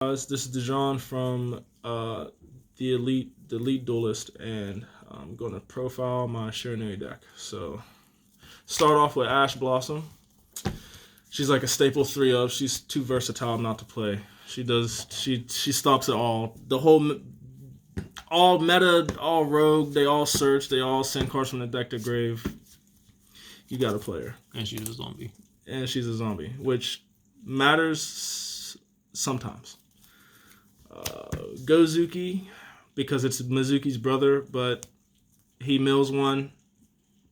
Guys, this is Dijon from the Elite Duelist, and I'm going to profile my Shiranui deck. So, start off with Ash Blossom. She's like a staple 3 of. She's too versatile not to play. She stops it all. All meta, all rogue. They all search. They all send cards from the deck to grave. You got to play her. And she's a zombie. And she's a zombie, which matters sometimes. Gozuki, because it's Mizuki's brother, but he mills one,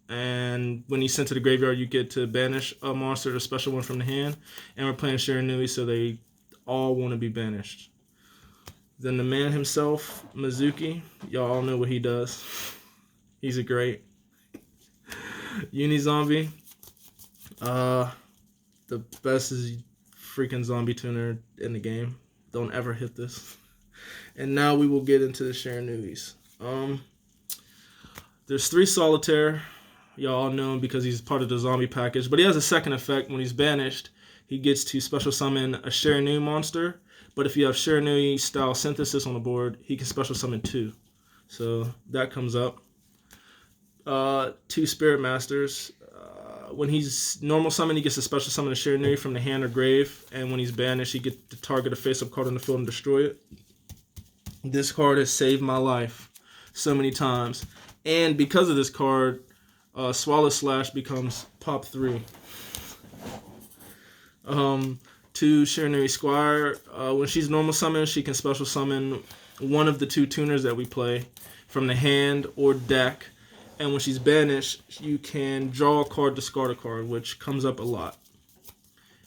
and when he's sent to the graveyard, you get to banish a monster, a special one from the hand, and we're playing Shiranui, so they all want to be banished. Then the man himself, Mizuki, y'all all know what he does. He's a great Uni-Zombie. The best is freaking zombie tuner in the game. Don't ever hit this. And now we will get into the Shiranuis. There's 3 Solitaire. Y'all all know him because he's part of the zombie package. But he has a second effect. When he's banished, he gets to special summon a Shiranui monster. But if you have Shiranui style synthesis on the board, he can special summon 2. So that comes up. 2 Spirit Masters. When he's normal summon, he gets to special summon a Shiranui from the hand or grave. And when he's banished, he gets to target a face-up card on the field and destroy it. This card has saved my life so many times. And because of this card, Swallow Slash becomes pop 3. 2 Shiranui Squire. When she's normal summon, she can special summon one of the 2 tuners that we play from the hand or deck. And when she's banished, you can draw a card, discard a card, which comes up a lot.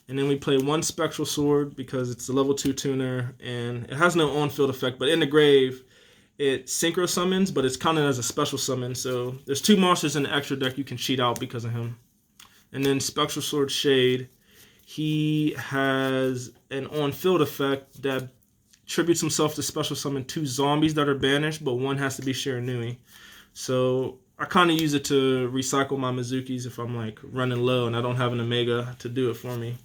And then we play 1 Spectral Sword because it's a level 2 tuner, and it has no on-field effect. But in the grave, it synchro summons, but it's counted as a special summon. So there's 2 monsters in the extra deck you can cheat out because of him. And then Spectral Sword Shade, he has an on-field effect that tributes himself to special summon 2 zombies that are banished, but one has to be Shiranui. So I kind of use it to recycle my Mizukis if I'm like running low and I don't have an Omega to do it for me.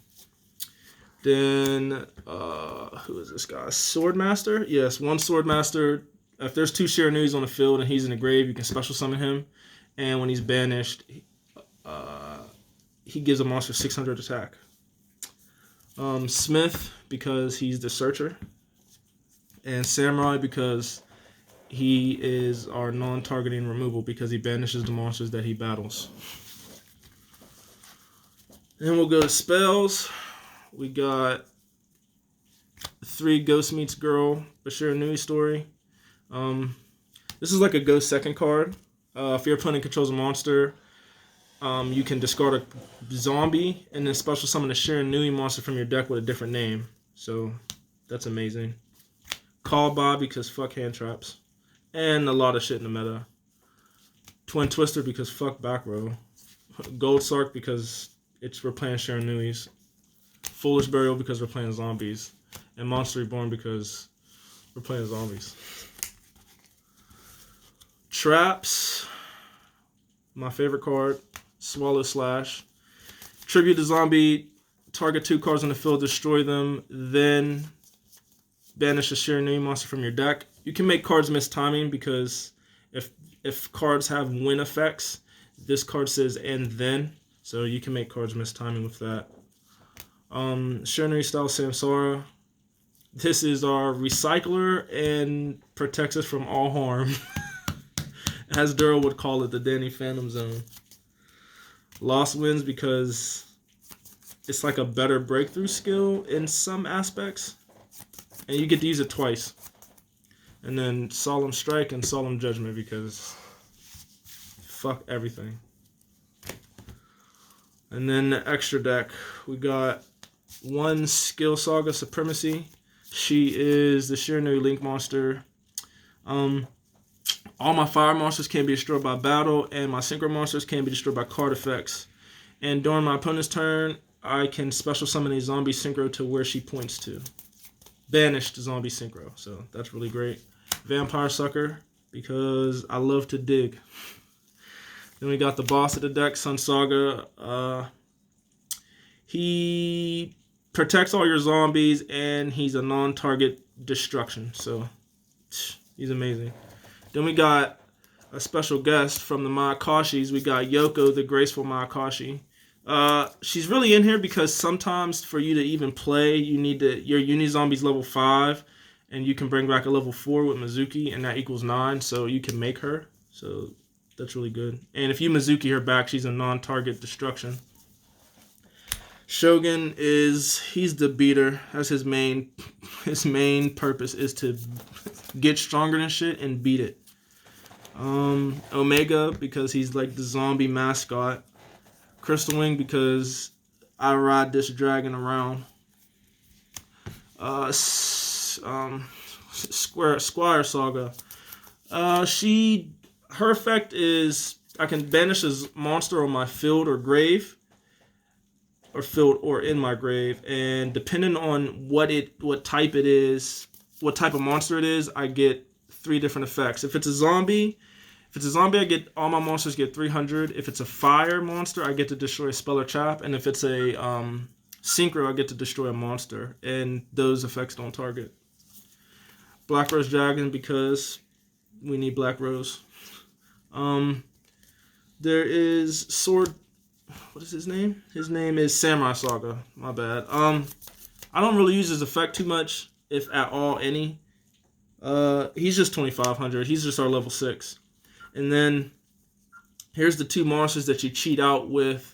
Then, who is this guy? Swordmaster? Yes, 1 Swordmaster. If there's 2 Shiranuis on the field and he's in the grave, you can special summon him. And when he's banished, he gives a monster 600 attack. Smith, because he's the searcher. And Samurai, because he is our non-targeting removal because he banishes the monsters that he battles. Then we'll go to spells. We got 3 Ghost Meets Girl, a Shiranui story. This is like a Ghost second card. If your opponent controls a monster, you can discard a zombie and then special summon a Shiranui monster from your deck with a different name. So that's amazing. Call Bob because fuck hand traps. And a lot of shit in the meta. Twin Twister because fuck back row. Gold Sark because we're playing Shiranuis. Foolish Burial because we're playing zombies. And Monster Reborn because we're playing zombies. Traps. My favorite card. Swallow Slash. Tribute the zombie. Target 2 cards on the field. Destroy them. Then banish a Shiranui monster from your deck. You can make cards miss timing because if cards have win effects, this card says and then. So you can make cards miss timing with that. Shiranui style Samsara. This is our recycler and protects us from all harm. As Duro would call it, the Danny Phantom Zone. Lost Winds because it's like a better breakthrough skill in some aspects. And you get to use it twice. And then Solemn Strike and Solemn Judgment because fuck everything. And then the extra deck, we got 1 Skill Saga Supremacy. She is the Shiranui Link monster. All my fire monsters can be destroyed by battle, and my synchro monsters can be destroyed by card effects. And during my opponent's turn, I can special summon a zombie synchro to where she points to. Banished zombie synchro, so that's really great. Vampire Sucker, because I love to dig. Then we got the boss of the deck, Sunsaga. He protects all your zombies, and he's a non-target destruction. So he's amazing. Then we got a special guest from the Mayakashis. We got Yoko, the graceful Mayakashi. She's really in here because sometimes for you to even play, you need your Uni-Zombie's level 5, and you can bring back a level 4 with Mizuki, and that equals 9, so you can make her. So that's really good. And if you Mizuki her back, she's a non-target destruction. Shogun he's the beater. That's his main purpose is to get stronger than shit and beat it. Omega, because he's like the zombie mascot. Crystal Wing, because I ride this dragon around. Squire Saga. Her effect is I can banish a monster on my field or grave. Or field or in my grave, and depending on what type it is, what type of monster it is, I get 3 different effects. If it's a zombie, I get all my monsters get 300. If it's a fire monster, I get to destroy a spell or trap, and if it's a synchro, I get to destroy a monster, and those effects don't target. Black Rose Dragon, because we need Black Rose. There is Sword. What is his name? His name is Samurai Saga. My bad. I don't really use his effect too much, if at all any. He's just 2500. He's just our level 6. And then here's the 2 monsters that you cheat out with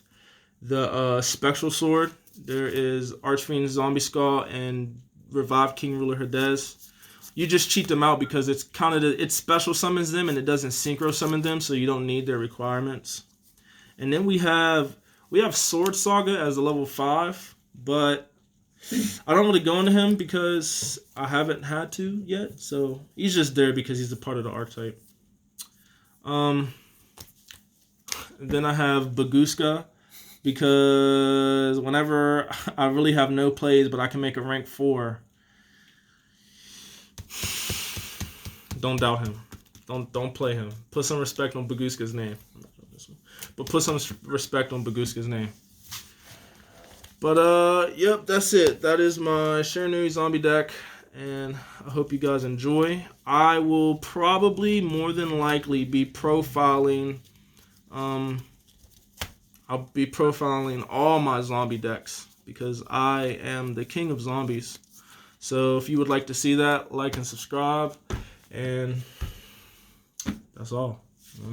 the Spectral Sword. There is Archfiend Zombie Skull and Revived King Ruler Hades. You just cheat them out because it's it special summons them and it doesn't synchro summon them, so you don't need their requirements. And then we have Sword Saga as a level 5, but I don't really go into him because I haven't had to yet. So he's just there because he's a part of the archetype. Then I have Baguska because whenever I really have no plays, but I can make a rank 4. Don't doubt him. Don't play him. Put some respect on Baguska's name. But put some respect on Baguska's name. But, yep, that's it. That is my Shiranui zombie deck, and I hope you guys enjoy. I will probably, more than likely, be profiling, I'll be profiling all my zombie decks, because I am the king of zombies. So if you would like to see that, like and subscribe, and that's all.